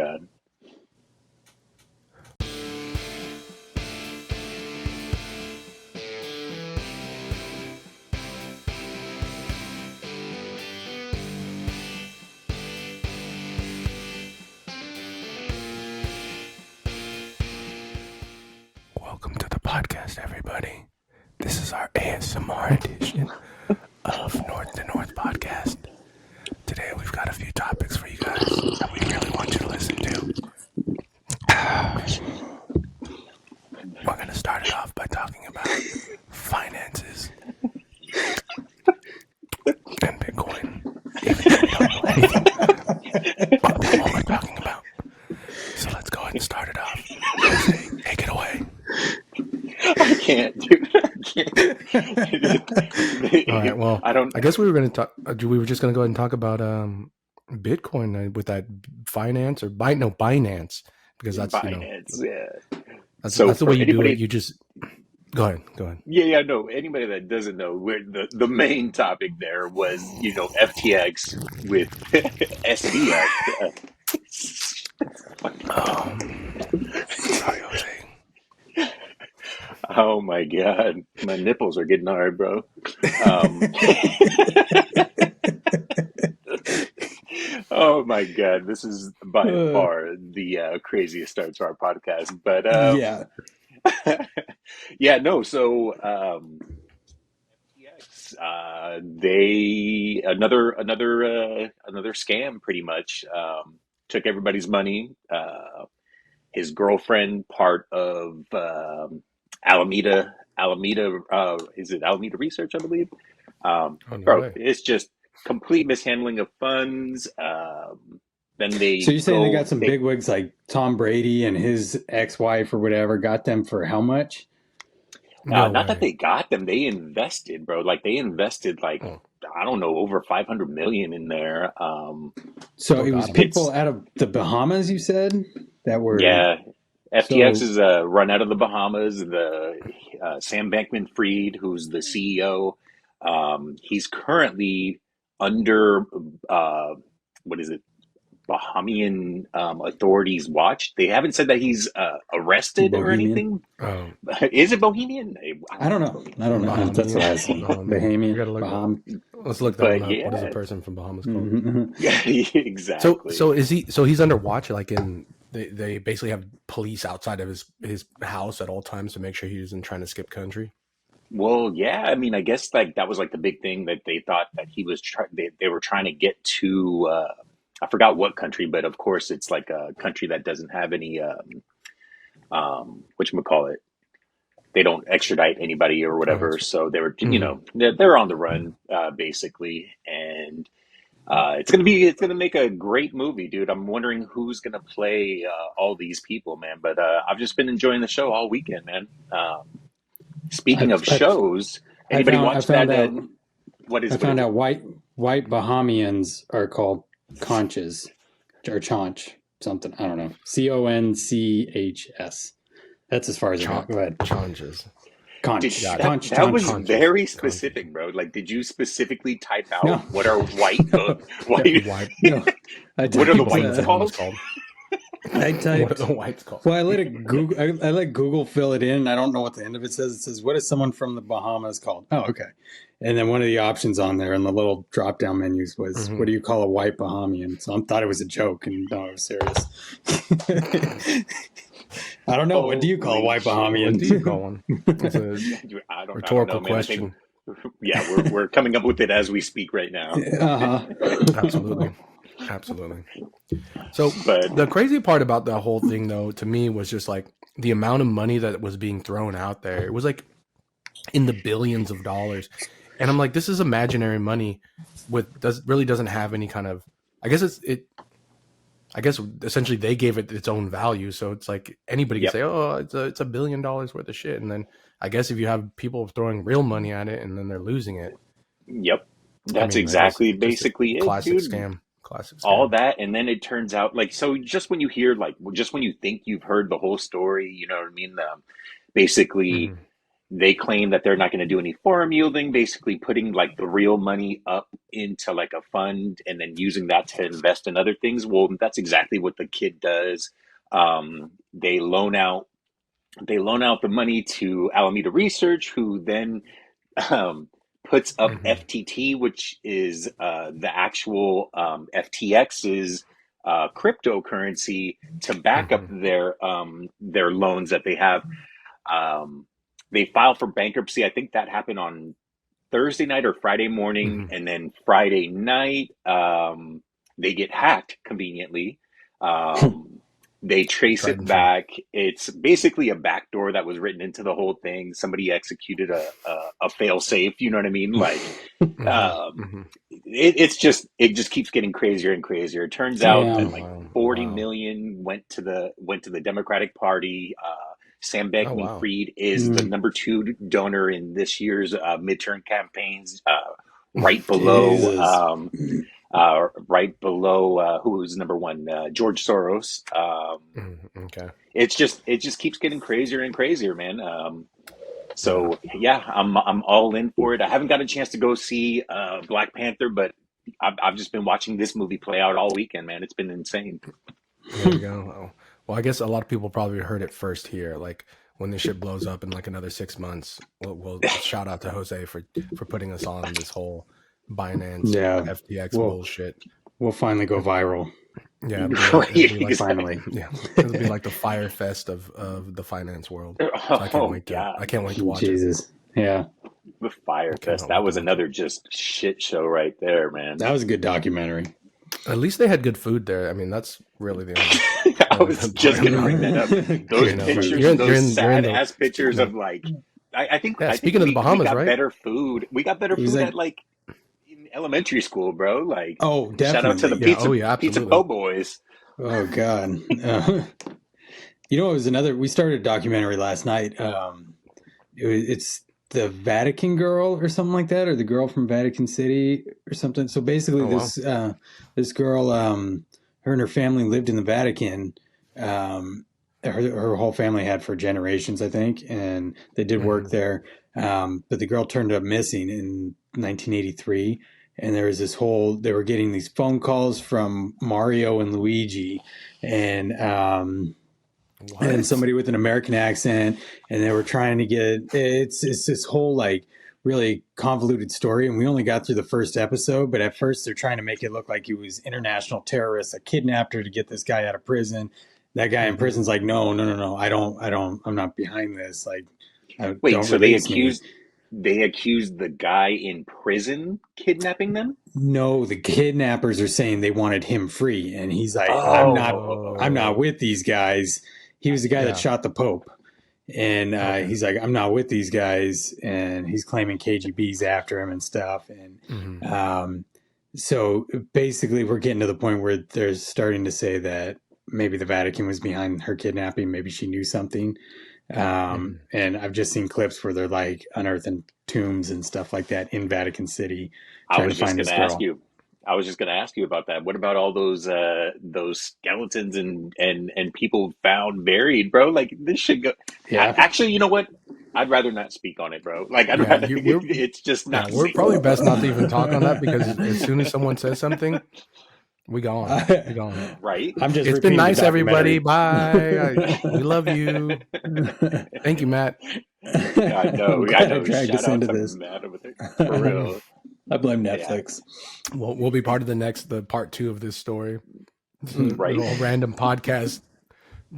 God. Welcome to the podcast, everybody. This is our ASMR edition of North2North Podcast. Today we've got a few topics for you guys that we really want you to listen to. We're going to start it off by talking about finances and Bitcoin. Even though we don't know anything about what we're talking about. So let's go ahead and start it off. Jose, take it away. I can't, dude. I can't. All right. Well, I guess we were going to talk. We were just going to go ahead and talk about Bitcoin with that Binance, because that's Binance, yeah. That's So the way for you do anybody, it. You just go ahead. yeah, no. Anybody that doesn't know, the main topic there was, FTX with SBF. Sorry, Jose. Oh my God, my nipples are getting hard, bro. Oh my God, this is by far the craziest start to our podcast. But Yeah. yeah, no. So FTX, they another scam, pretty much. Took everybody's money. His girlfriend, part of Alameda. Is it Alameda Research, I believe? Oh, no Bro, way. it's just complete mishandling of funds. Then they So you're saying they got some bigwigs like Tom Brady and his ex-wife or whatever, got them for how much? No not that way. they got them, they invested, bro. Like they invested Oh, I don't know, over 500 million in there. So still it got was 'em. people out of the Bahamas, you said, that were Yeah, FTX so is run out of the Bahamas. The Sam Bankman-Fried, who's the CEO, he's currently under what is it? Bahamian authorities' watch. They haven't said that he's arrested or Bohemian. anything. oh, Is it Bohemian? I don't know. That's what I said. Bahamian. We gotta look. Baham. Let's look that But one up. What is a yeah, person from Bahamas called? Mhm. yeah, exactly. So is he? So he's under watch. Like they basically have police outside of his house at all times to make sure he isn't trying to skip country. Well, yeah, I mean, I guess like that was like the big thing that they thought that he was they were trying to get to. I forgot what country, but of course it's like a country that doesn't have any whatchamacallit. They don't extradite anybody or whatever. So they were, they're on the run basically, and it's gonna make a great movie, dude. I'm wondering who's gonna play all these people, man. But I've just been enjoying the show all weekend, man. Speaking of I shows, anybody watch that? What is I what found is out white Bahamians are called conches or chaunch something. I don't know. Conchs. That's as far as I go. Go ahead. Challenges. Conch. That was Conches. very specific, bro. Like, did you specifically type out No. what are white? White. No, What are the whites called? I What typed. are the whites called? Well, I let it Google. I let Google fill it in. I don't know what the end of it says. It says, "What is someone from the Bahamas called?" Oh, okay. And then one of the options on there in the little drop down menus was, "What do you call a white Bahamian?" So I thought it was a joke, and no, I was serious. I don't know. What do you call a white Bahamian? What do you call one? It's a I don't rhetorical know, man. question. Yeah, we're coming up with it as we speak right now. Absolutely. So But the crazy part about the whole thing, though, to me, was just like the amount of money that was being thrown out there. It was like in the billions of dollars, and I'm like, this is imaginary money really doesn't have any kind of. I guess I guess essentially they gave it its own value, so it's like anybody can say, "Oh, it's $1 billion worth of shit," and then I guess if you have people throwing real money at it and then they're losing it. Yep, that's exactly basically it, classic dude. scam. Classic scam. All that, and then it turns out so just when you hear just when you think you've heard the whole story, you know what I mean? Basically, They claim that they're not going to do any forum yielding, basically putting like the real money up into like a fund and then using that to invest in other things. Well, that's exactly what the kid does. They loan out the money to Alameda Research, who then um, puts up Mm-hmm. FTT, which is the actual FTX's cryptocurrency to back up Mm-hmm. their loans that they have. Um, they filed for bankruptcy. I think that happened on Thursday night or Friday morning, Mm-hmm. and then Friday night they get hacked conveniently. Um, they trace Tried it and true. back. It's basically a backdoor that was written into the whole thing. Somebody executed a fail safe. You know what I mean? Like Mm-hmm. um, Mm-hmm. it just keeps getting crazier and crazier. It turns out Oh that Damn. like wow. 40 Wow. million went to the Democratic Party. Sam Oh wow. Bankman-Fried is the Mm, number two donor in this year's midterm campaigns, right below Jesus. who was number one, George Soros. Mm, okay. It just keeps getting crazier and crazier, man. Yeah. So yeah, I'm all in for it. I haven't got a chance to go see Black Panther, but I've just been watching this movie play out all weekend, man. It's been insane. There you go. Oh. Well, I guess a lot of people probably heard it first here. Like when this shit blows up in like another 6 months, we'll shout out to Jose for putting us on this whole Binance Yeah. FTX We'll bullshit. we'll finally go viral. Yeah, it'll be like Finally. yeah, it'll be like the fire fest of the finance world. So I can't Oh wait to God, I can't wait to watch it. Jesus. Yeah. the Fire I Fest. cannot That wait to was watch it. another just shit show right there, man. That was a good documentary. At least they had good food there. I mean, that's really the only I really was good just part gonna about bring it. that up. Those You know, but pictures, you're those in sad the ass pictures yeah, of like, I think yeah. Speaking of the we Bahamas, got right? better food. We got better It was food like, at like in elementary school, bro. Like, oh, shout out to the definitely. Yeah. Oh yeah, pizza absolutely. po' boys. Oh God. You know, it was another. We started a documentary last night. It's the Vatican girl or something like that, or the girl from Vatican City or something. So basically, Oh wow. this girl, her and her family lived in the Vatican. Her whole family had for generations, I think, and they did work Hmm. there. But the girl turned up missing in 1983. And there was this whole, they were getting these phone calls from Mario and Luigi, and What? somebody with an American accent, and they were trying to get it's this whole like really convoluted story, and we only got through the first episode. But at first, they're trying to make it look like it was international terrorists that kidnapped her to get this guy out of prison. That guy in Hmm. prison's like, no, I'm not behind this. Like, Wait, don't so release me. they accused the guy in prison kidnapping them? No, the kidnappers are saying they wanted him free, and he's like, I'm not Oh with these guys. He was the guy that yeah. shot the Pope, and Okay. he's like, I'm not with these guys, and he's claiming KGB's after him and stuff, and Hmm. so basically, we're getting to the point where they're starting to say that maybe the Vatican was behind her kidnapping, maybe she knew something. Hmm. And I've just seen clips where they're like unearthing tombs and stuff like that in Vatican City, I trying was to just find gonna this ask girl. you. I was just gonna ask you about that. What about all those skeletons and people found buried, bro? Like this should go. Yeah. Actually, you know what? I'd rather not speak on it, bro. Like I'd Yeah. rather. It's just Yeah. not We're safe. probably best not to even talk on that because as soon as someone says something, we go on. We I, go on. Right? I'm just It's been repeating the nice, everybody. documentary. Bye. We love you. Thank you, Matt. I know. I'm I glad I know. dragged us Shout out into to this. Matt over there for Mhm. real. I blame Yeah. Netflix. We'll be part of the part two of this story. So Right. a random podcast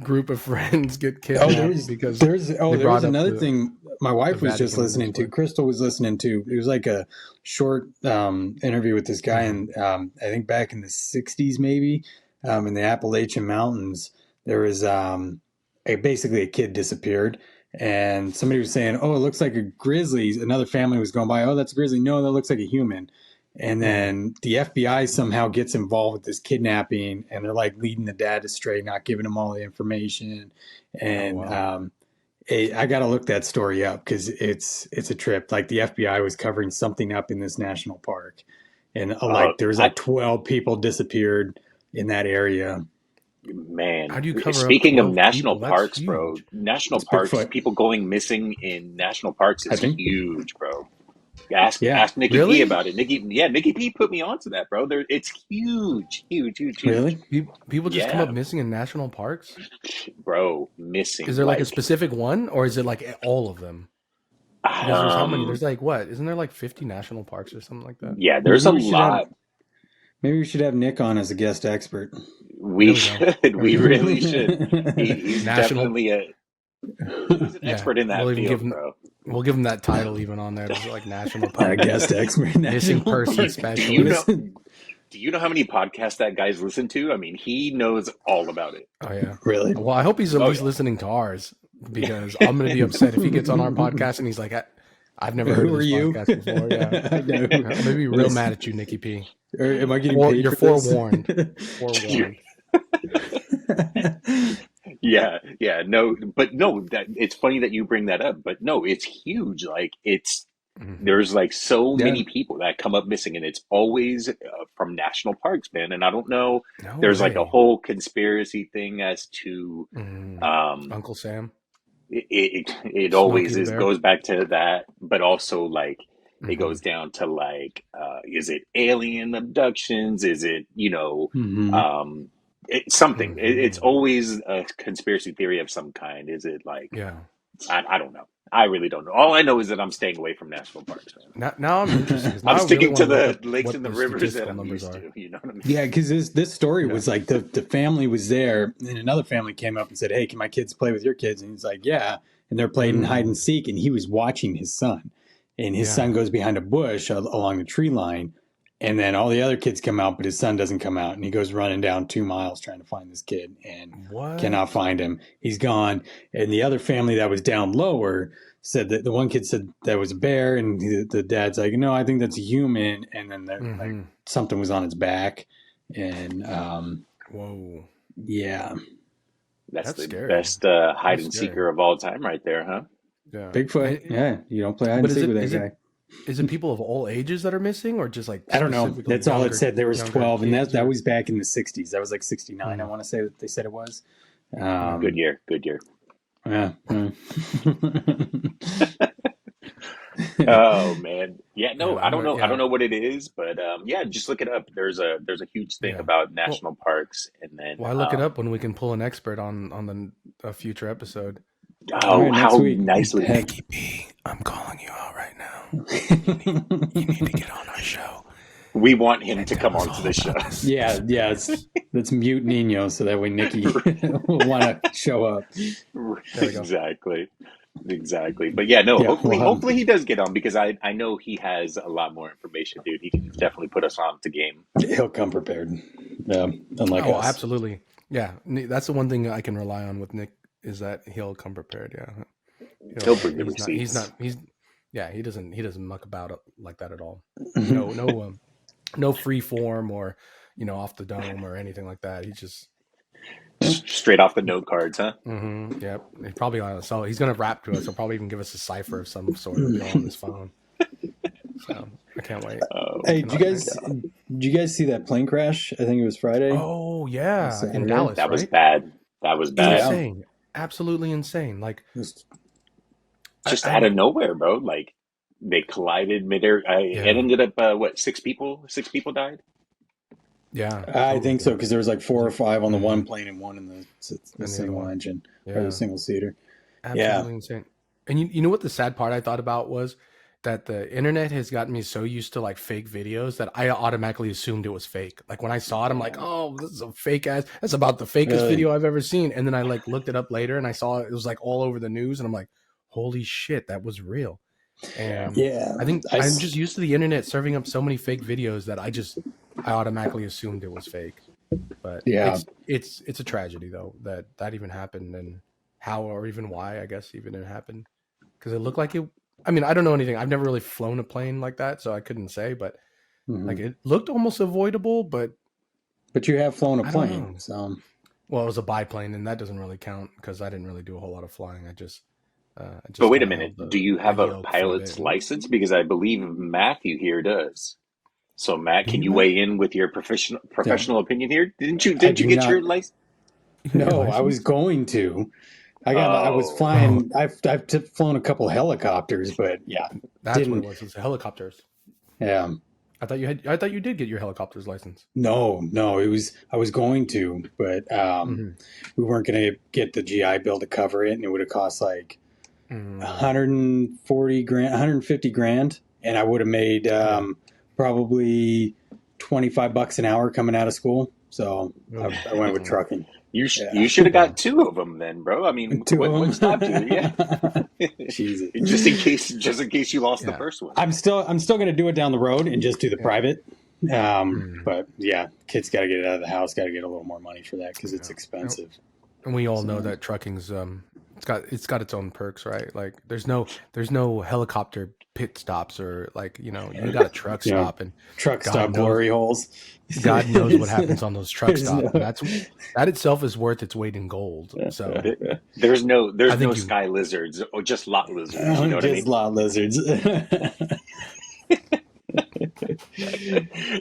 group of friends get Oh, kidnapped because there they was brought up another thing my the wife was just Vatican in this listening to. way. Crystal was listening to. It was like a short interview with this guy, Mhm. and I think back in the '60s, maybe in the Appalachian Mountains, there was basically a kid disappeared, and somebody was saying, "Oh, it looks like a grizzly." Another family was going by, "Oh, that's a grizzly." No, that looks like a human. And Mhm. then the FBI somehow gets involved with this kidnapping, and they're like leading the dad astray, not giving him all the information. Oh And wow. I got to look that story up because it's a trip. Like the FBI was covering something up in this national park, and Oh, like there was I like 12 people disappeared in that area. Man, How do you cover up speaking of 12 national people? That's parks, bro, huge. national It's parks, Bigfoot. people going missing in national parks I is think. huge, bro. Ask Yeah. ask Nikki P Really? about it. Nikki P put me onto that, bro. It's huge, huge, huge, huge. Really? People just come up Yeah, missing in national parks? bro, Is missing there like a like specific one, or is it like all of them? Because there's how many? um There's like what? Isn't there like 50 national parks or something like that? yeah, there's Maybe a we should have lot. maybe we should have Nick on as a guest expert. There We we go. should. We really should. He's National. definitely he's an Yeah, expert in we'll that even give field, him. bro. We'll give him that title even on there. There's like national A park guest expert, missing national person park. Do you know? specialist. Do you know how many podcasts that guy's listened to? I mean, he knows all about it. Oh yeah. Really? Well, I hope he's at Oh least yeah. listening to ours because I'm gonna be upset if he gets on our podcast and he's like, I've never heard Who of are this you? podcast before. Yeah, I know. I'm gonna be real mad at you, Nikki P. Or am I getting Or paid you're for this? forewarned. Forewarned. Yeah, yeah, no, but no, that it's funny that you bring that up, but no, it's huge. Like Mhm. there's like so Yeah. many people that come up missing, and it's always from national parks, man. And I don't know, No there's like a way. whole conspiracy thing as to um, Uncle Sam, it Smokey always the is Bear. goes back to that, but also like it Mhm. goes down to like is it alien abductions? Is it Mhm. something? It's Mhm. always a conspiracy theory of some kind. Is it like Yeah. I don't know. I really don't know. All I know is that I'm staying away from national parks, man. Now I'm interested because now I'm I really sticking want to to look the up lakes what and the the rivers that statistical I'm numbers used are. to. You know what I mean? Yeah, because this story Yeah. was like the family was there, and another family came up and said, "Hey, can my kids play with your kids?" And he's like, "Yeah." And they're playing hide and seek, and he was watching his son, and his son Yeah. goes behind a bush along the tree line, and then all the other kids come out, but his son doesn't come out, and he goes running down 2 miles trying to find this kid and cannot What? find him. He's gone, and the other family that was down lower said that the one kid said that was a bear, and the dad's like, "No, I think that's a human," and then like Mhm. something was on its back, and Whoa. yeah, That's That's the scary. best hide That's and scary. seeker of all time, right there, huh? Yeah. Bigfoot. Yeah, you don't play hide and But seek with that guy. is it people of all ages that are missing, or just like I don't know. specifically That's all it said. There was younger 12, and kids, that or- was back in the 60s. That was like 69. I want to say that they said it was. Good year. Good year. Yeah. Oh man, yeah. No, Yeah, I don't know. I don't yeah. know what it is, but yeah, just look it up. There's a huge thing Yeah. about Well, national parks, and then why look it up when we can pull an expert on a future episode? All oh, right, next how week. nicely. Nikki B, I'm calling you out right now. You need to get on our show. We want him and to tell come us onto all the show. about this. Yeah. Let's mute Nino so that way Nikki will want to show up. There we go. Exactly. But yeah, no. Yeah, Hopefully he does get on because I know he has a lot more information, dude. He can definitely put us on to game. he'll come prepared. Unlike Oh, us. absolutely. Yeah, that's the one thing I can rely on with Nick is that he'll come prepared. Yeah, He'll bring the he's receipts. not. Yeah, he doesn't muck about it like that at all. No free form or off the dome or anything like that. He's just Straight off the note cards, huh? Yep. He's probably so he's gonna rap to us. He'll probably even give us a cipher of some sort. It'll be all on his phone. So I can't wait. Hey, did you guys see that plane crash? I think it was Friday. Oh yeah, Saturday. in Dallas, That was right? bad. That was bad. Insane, absolutely insane. Like Just out of nowhere, bro. Like they collided midair. It ended up what? Six people died. Yeah, I think so because there was like 4 or 5 on the one plane and one in the single one. engine Yeah. or the single seater. Absolutely insane. And you know what the sad part I thought about was that the internet has gotten me so used to like fake videos that I automatically assumed it was fake. Like when I saw it, I'm like, oh, this is a fake ass. That's about the fakest video I've ever seen. And then I like looked it up later and I saw it was like all over the news and I'm like, holy shit, that was real. And I think I'm just used to the internet serving up so many fake videos that I automatically assumed it was fake. But it's a tragedy though that even happened and how or even why I guess even it happened because it looked like it. I mean, I don't know anything. I've never really flown a plane like that, so I couldn't say. But like it looked almost avoidable, but you have flown a plane, so well, it was a biplane, and that doesn't really count because I didn't really do a whole lot of flying. I just but wait a minute. Do you have a pilot's license? Because I believe Matthew here does. So Matt, can you weigh in with your professional opinion here? Didn't you get your license? You got your No, I was license? going to. I was Oh, flying. I've flown a couple helicopters, but yeah, That's what it didn't. was. It was helicopters. Yeah, I thought you did get your helicopter's license. no. I was going to, but Mm-hmm. we weren't going to get the GI Bill to cover it, and it would have cost like Mm. 140 grand, 150 grand, and I would have made Yeah. probably $25 an hour coming out of school. So I went with trucking. Yeah, you should have got two of them then, bro. I mean, two what of stopped you? Yeah, them. Jesus. just in case you lost the Yeah. first one. I'm still going to do it down the road and just do the Yeah. private. Mm. But yeah, kids got to get it out of the house. Got to get a little more money for that because it's expensive. And we all know that trucking's it's got its own perks, right? Like there's no helicopter pit stops or like, you got a truck Yeah. stop and Truck God stop knows- glory holes. God knows what happens on those truck There's stops. no- That itself is worth its weight in gold. So There's no I think sky lizards or just lot lizards. You know what I just mean? lot lizards.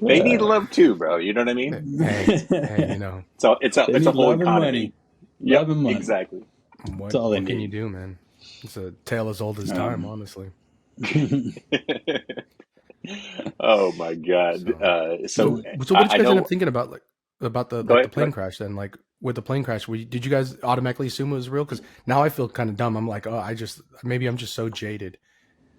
They need love too, bro. You know what I mean? hey, So it's They a need whole love and economy. money. Yep, Love and money. exactly. what, all they what can need. you do, man? It's a tale as old as time, honestly. Oh my God. So what did you I guys end know. up thinking about the Go ahead, plane crash then? Like with the plane crash, did you guys automatically assume it was real? Because now I feel kind of dumb. I'm like, oh, maybe I'm just so jaded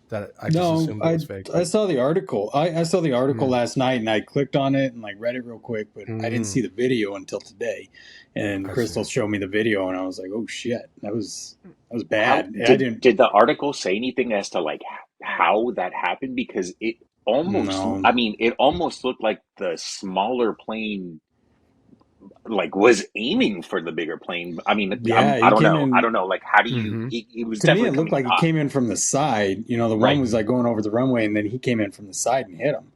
that I just assumed it was fake. I saw the article. I saw the article last night, and I clicked on it and like read it real quick, but I didn't see the video until today. And Crystal showed me the video, and I was like, "Oh shit, that was bad." Did the article say anything as to like how that happened? Because it almost, No. I mean, it almost looked like the smaller plane like was aiming for the bigger plane. I mean, Yeah, I don't came know. in- I don't know. Like, how do you? It was To me, definitely it looked like coming he came in from the side. The one Right. was like going over the runway, and then he came in from the side and hit him.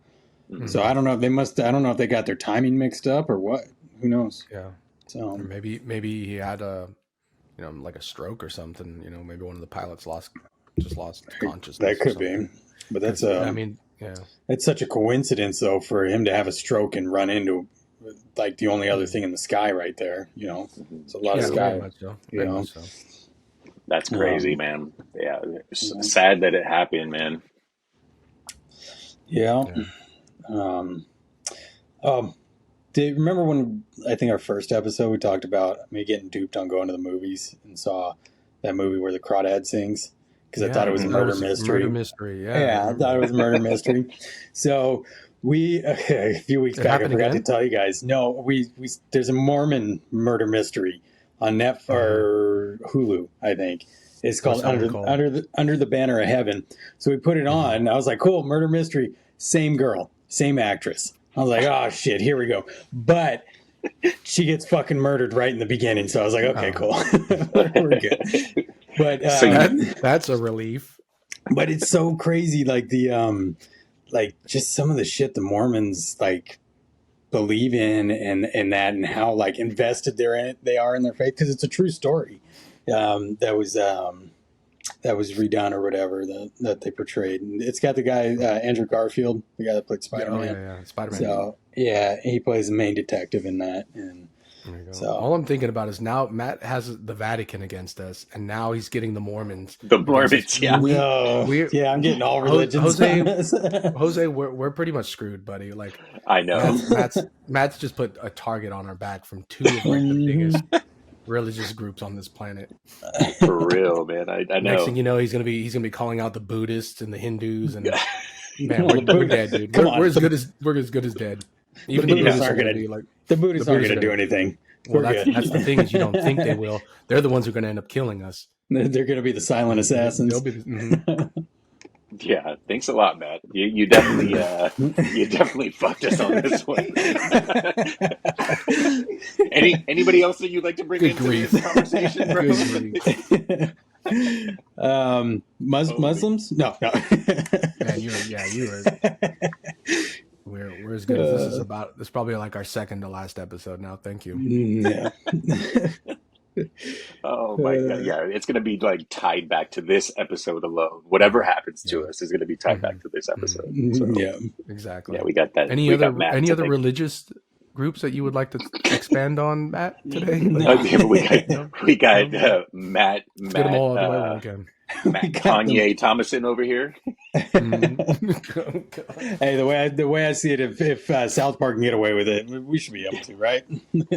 Mhm. So I don't know. I don't know if they got their timing mixed up or what. Who knows? Yeah. So Or maybe he had like a stroke or something. Maybe one of the pilots lost consciousness. that or could something. be. But that's yeah. It's such a coincidence, though, for him to have a stroke and run into like the only other thing in the sky right there. It's a lot of Yeah, sky. very much so. you Very know. much so. That's crazy, man. Yeah, sad that it happened, man. Yeah. Do you remember when I think our first episode we talked about me getting duped on going to the movies and saw that movie where the crawdad sings because I thought it was a murder mystery. Murder mystery. Yeah. Yeah, I thought it was a murder mystery. So a few weeks back, I happened forgot again? to tell you guys. No, we there's a Mormon murder mystery on Netflix or Hulu, I think. It's called What's that one called? Under the Banner of Heaven. So we put it on. I was like, cool, murder mystery. Same girl, same actress. I was like, oh shit, here we go. But she gets fucking murdered right in the beginning. So I was like, okay, cool, we're good. But That's a relief. but it's so crazy, like the like just some of the shit the Mormons like believe in and that and how like invested they are in their faith because it's a true story that was redone or whatever that they portrayed. And it's got the guy Andrew Garfield, the guy that played Spider-Man. Yeah, Spider-Man. So yeah, he plays the main detective in that. And there you go. so all I'm thinking about is now Matt has the Vatican against us, and now he's getting the Mormons. The Mormons, yeah. Yeah, I'm getting all religions. Jose, we're pretty much screwed, buddy. Like I know. Matt's just put a target on our back from two of like the biggest religious groups on this planet. For real, man. I know. Next thing you know, he's gonna be calling out the Buddhists and the Hindus, and man, we're dead, dude. We're as good as dead. Even the Buddhists are gonna be like the Buddhists aren't gonna do anything. Well, that's the thing is you don't think they will. They're the ones who are going to end up killing us. They're going to be the silent assassins. They'll be Yeah, thanks a lot, Matt. You definitely fucked us on this one. Anybody else that you'd like to bring into this conversation, bro? Muslims? No. Man, we're as good as this is about. This is probably like our second to last episode now. Thank you. Yeah. Oh my God. Yeah, it's going to be like tied back to this episode alone. Whatever happens to us is going to be tied back to this episode. So, yeah, exactly. Yeah, we got that. Any other religious groups that you would like to expand on, Matt, today? We got Matt Let's get them all out of the way when we can. Matt Kanye Thomason over here. Hey, the way I see it, if South Park can get away with it, we should be able to, right?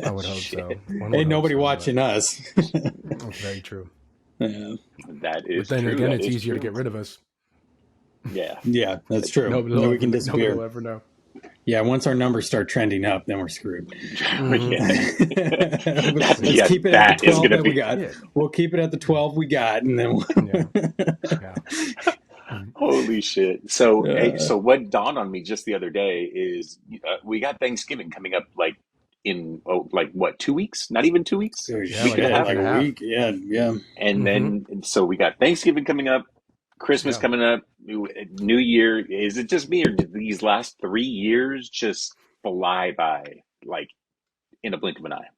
I would hope so. Ain't nobody watching us. That's very true. Yeah. That is But then true. again, That it's is easier true. to get rid of us. Yeah, that's true. We can disappear. Nobody will ever know. Yeah, once our numbers start trending up, then we're screwed. Yeah. Let's keep it at the 12 that we got. Yeah. We'll keep it at the 12 we got, and then Yeah. Holy shit! So, so what dawned on me just the other day is we got Thanksgiving coming up, like in what, 2 weeks? Not even 2 weeks. Yeah, Week and a half. like a week. Yeah. And then so we got Thanksgiving coming up, Christmas coming up, New Year. Is it just me, or did these last 3 years just fly by like in a blink of an eye?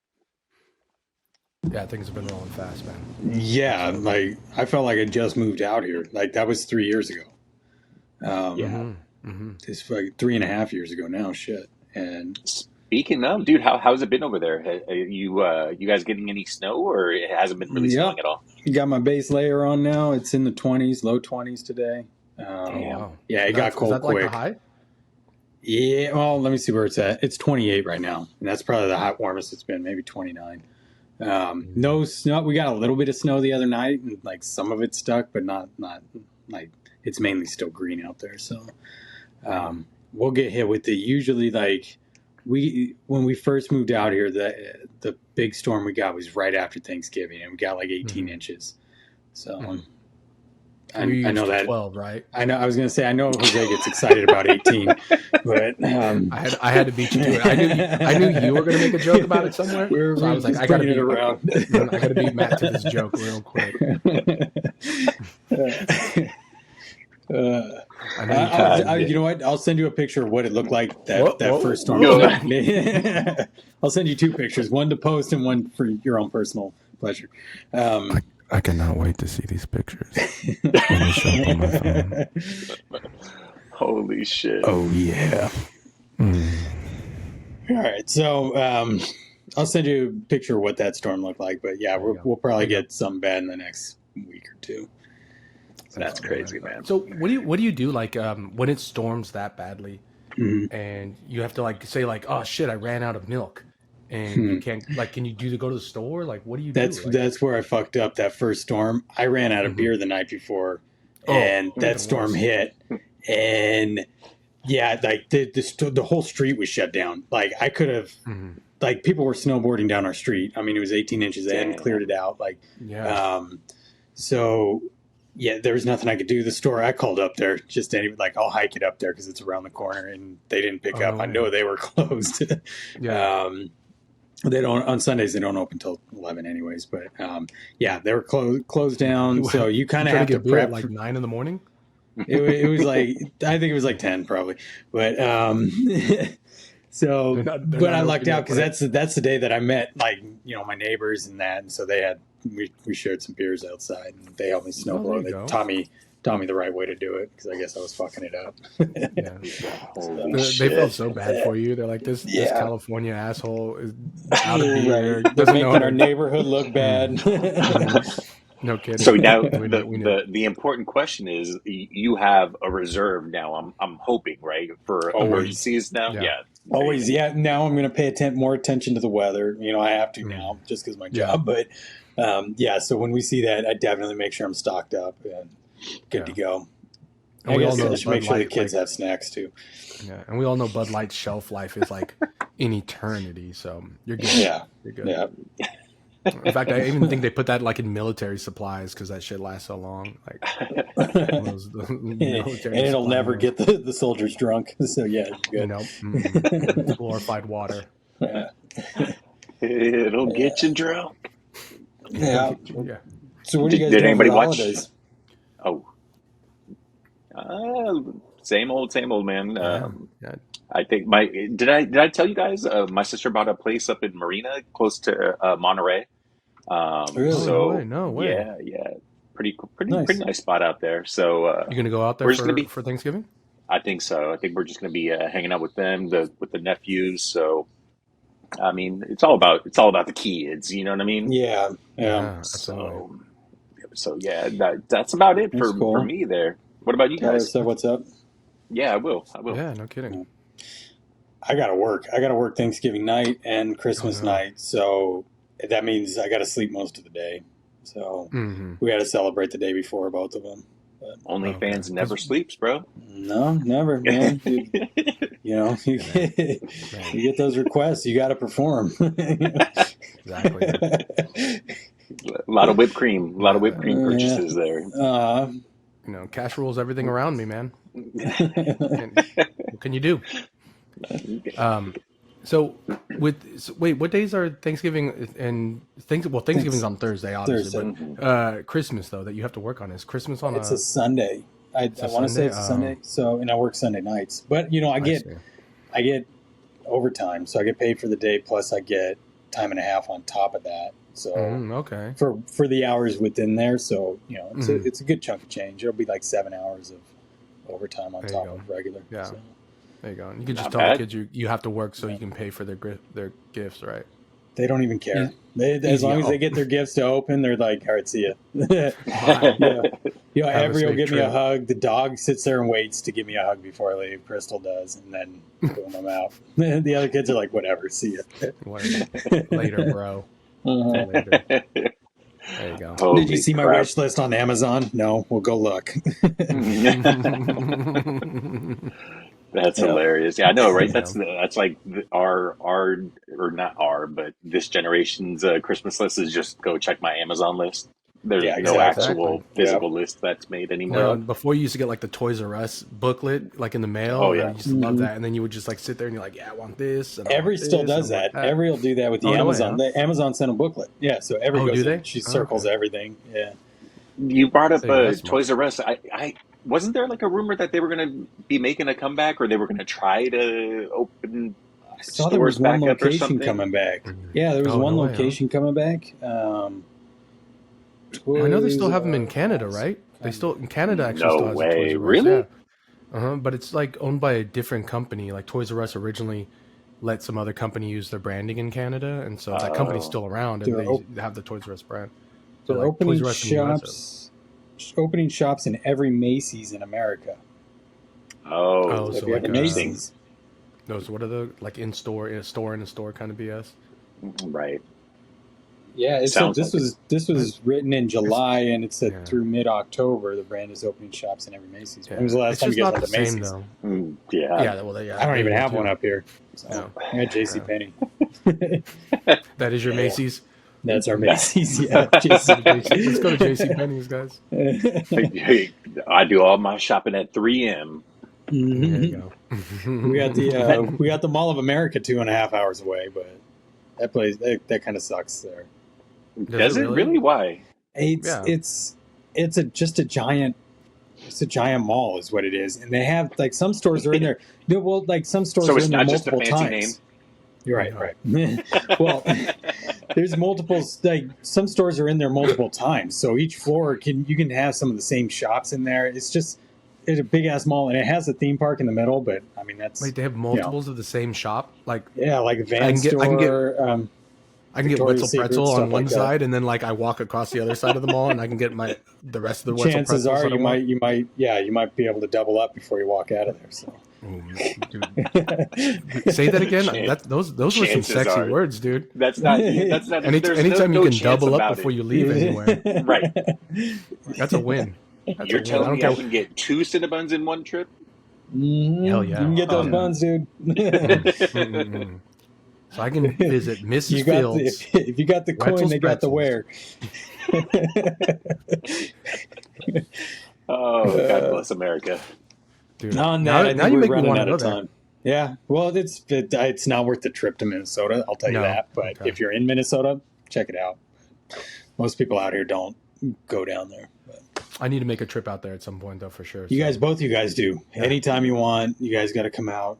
Yeah, things have been rolling fast, man. Yeah, like I felt like I just moved out here. Like that was 3 years ago. It's like 3.5 years ago now. Shit. And speaking of, dude, how's it been over there? Are you guys getting any snow, or it hasn't been really snowing at all? You got my base layer on now. It's in the 20s, low 20s today. Wow. Yeah, it got cold is that quick. Like the high? Yeah, well, let me see where it's at. It's 28 right now, and that's probably the warmest it's been, maybe 29. No snow. We got a little bit of snow the other night, and like some of it stuck, but not like it's mainly still green out there. So we'll get hit with it. Usually, like when we first moved out here, the big storm we got was right after Thanksgiving, and we got like 18 inches. So I know that 12, right? I know. I was going to say I know Jose gets excited about 18, but I had to beat you to it. I knew you were going to make a joke about it somewhere. So I was like, I got to beat around. I got to beat Matt to this joke real quick. You know what? I'll send you a picture of what it looked like that first storm. I'll send you 2 pictures, one to post and one for your own personal pleasure. I cannot wait to see these pictures when they show up on my phone. Holy shit! Oh yeah. All right, so I'll send you a picture of what that storm looked like. But yeah, we'll probably get something bad in the next week or 2. That's crazy, man. So what do you do like when it storms that badly, and you have to like say like, oh shit, I ran out of milk, and you can't like, can you go to the store? Like, what do you do? That's where I fucked up that first storm. I ran out of beer the night before, and that storm hit, and yeah, like the whole street was shut down. Like I could have. Like people were snowboarding down our street. I mean, it was 18 inches. They hadn't cleared it out. Like, so yeah, there was nothing I could do. The store I called up there, I'll hike it up there because it's around the corner, and they didn't pick up. I know they were closed. They don't on Sundays. They don't open till 11 anyways. But they were closed down. So you kind of have to prep at like 9 in the morning. It was like I think it was like 10 probably, but so but I lucked out because that's the day that I met like my neighbors and that, and so they had we shared some beers outside and they helped me snowboard. They taught me the right way to do it because I guess I was fucking it up. They felt so bad for you. They're like, this California asshole is out of beer. Right. They're making our neighborhood look bad. No kidding. So now the important question is, you have a reserve now. I'm hoping, right, for emergencies now. Yeah. Always. Yeah. Now I'm going to pay more attention to the weather. I have to now just because of my job. But so when we see that, I definitely make sure I'm stocked up and good to go. And I guess I should make sure the kids have snacks too. Yeah, and we all know Bud Light's shelf life is like in eternity. So you're good. Yeah. You're good. Yeah. In fact, I even think they put that like in military supplies because that shit lasts so long. Like, and it'll never get the soldiers drunk. So yeah, good. Glorified water. Yeah. It'll get you drunk. Yeah. So what do you guys do for the holidays? Same old man. I think did I tell you guys my sister bought a place up in Marina close to Monterey. Really? So no way. Yeah, pretty nice spot out there. So you gonna go out there for Thanksgiving? I think so. I think we're just gonna be hanging out with them, with the nephews. So I mean, it's all about the kids. You know what I mean? Yeah, Yeah, absolutely. So yeah, that's about it that's for cool. me there. What about you Tyler guys? said, "What's up?" Yeah, I will. Yeah, no kidding. I gotta work. I gotta work Thanksgiving night and Christmas night, so that means I gotta sleep most of the day. So we got to celebrate the day before both of them. But, OnlyFans never sleeps, bro. No, never, man. You know, you get those requests, you got to perform. Exactly. A lot of whipped cream purchases there. You know, cash rules everything around me, man. What can you do? Wait, what days are Thanksgiving and Thanksgiving's on Thursday, obviously. But Christmas though, that you have to work on, is Christmas on it's a Sunday. I want to say it's a Sunday. So, and I work Sunday nights, but you know, I get overtime, so I get paid for the day, plus I get time and a half on top of that. So okay, for the hours within there, so you know, it's a good chunk of change. It'll be like 7 hours of overtime on top of regular. Yeah. So. There you go. And you can just tell the kids you have to work so you can pay for their gifts, right? They don't even care. As long as they get their gifts to open, they're like, all right, see ya. Avery will give me a hug. The dog sits there and waits to give me a hug before I leave. Crystal does, and then boom, I'm out. The other kids are like, whatever, see ya. Later, bro. Later. There you go. Holy Did you see crap. My wish list on Amazon? No, we'll go look. That's hilarious. Yeah, I know, right? That's like our or not our, but this generation's Christmas list is just go check my Amazon list. There's no actual physical list that's made anymore. No, before you used to get like the Toys R Us booklet like in the mail. Oh yeah, I used to love that. And then you would just like sit there and you're like, yeah, I want this. Every still does that. Every will do that with the Amazon. The Amazon sent a booklet. Yeah, so every goes in. She circles everything. Yeah. You brought up Toys R Us. I wasn't there like a rumor that they were going to be making a comeback, or they were going to try to open I saw there was one location coming back. Yeah, there was one location coming back. I know they still have them in Canada, right? They still in Canada actually still has a Toys R Us. Really? Yeah. But it's like owned by a different company. Like Toys R Us originally let some other company use their branding in Canada, and so that company's still around, and they have the Toys R Us brand. So they're opening shops in every Macy's in America. So like Macy's. Those what are the like in a store kind of BS? Right. Yeah, this was written in July, and it said through mid-October the brand is opening shops in every Macy's. When was the last time you guys went to Macy's? Yeah. I don't even have one up here. So I got JCPenney. That is your Macy's? That's our Macy's, yeah. Let's go to JCPenney's, guys. I do all my shopping at 3M. Mm-hmm. There you go. we got the Mall of America 2.5 hours away, but that place that kind of sucks there. Does it really? Why? It's just a giant mall is what it is, and they have like some stores are in there. Some stores are in there multiple times. Name? You're right. Well, there's multiples. Like some stores are in there multiple times, so each floor you can have some of the same shops in there. It's a big ass mall, and it has a theme park in the middle. But I mean, that's they have multiples of the same shop. Like like a Van store. I can get Wetzel Pretzel on one side, and then like I walk across the other side of the mall, and I can get the rest of the Wetzel Pretzels. Chances are you might be able to double up before you walk out of there. So. Say that again. Those were some sexy words, dude. That's not. Anytime you can double up before you leave anywhere, right? That's a win. You're telling me I can get 2 Cinnabons in one trip? Mm-hmm. Hell yeah! You can get those buns, dude. So I can visit Mrs. Fields. If you got the coin, they got the wear. Oh, God bless America. Dude, now you make me want to go there. Yeah, well, it's not worth the trip to Minnesota. I'll tell you that. But if you're in Minnesota, check it out. Most people out here don't go down there. But. I need to make a trip out there at some point, though, for sure. Both you guys do. Yeah. Anytime you want, you guys got to come out.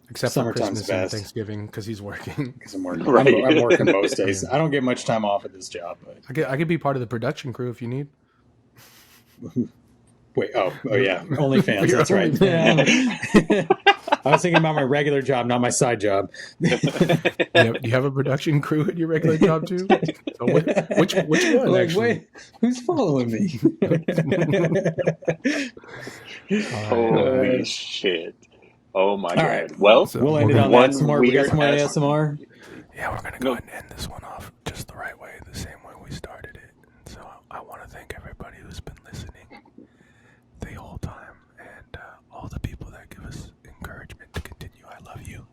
Except for Christmas and Thanksgiving, because he's working. Because I'm working. Right. I'm working most days. I don't get much time off at this job. But I could be part of the production crew if you need. Wait, oh yeah, OnlyFans. That's right. I was thinking about my regular job, not my side job. Do you have a production crew at your regular job too? So which one? Like, actually? wait, who's following me? Holy shit! Oh my god! right. Well, So We'll end it on that. Some more. We got some more ASMR. Yeah, we're gonna go ahead and end this one off just the right way, the same way we started it. So I want to thank everybody who's been listening the whole time, and all the people that give us encouragement to continue. I love you.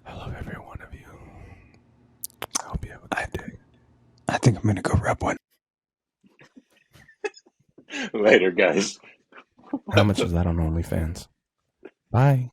I love every one of you. I hope you have a good day. I think I'm gonna go rub one. Later, guys. How much is that on OnlyFans? Bye.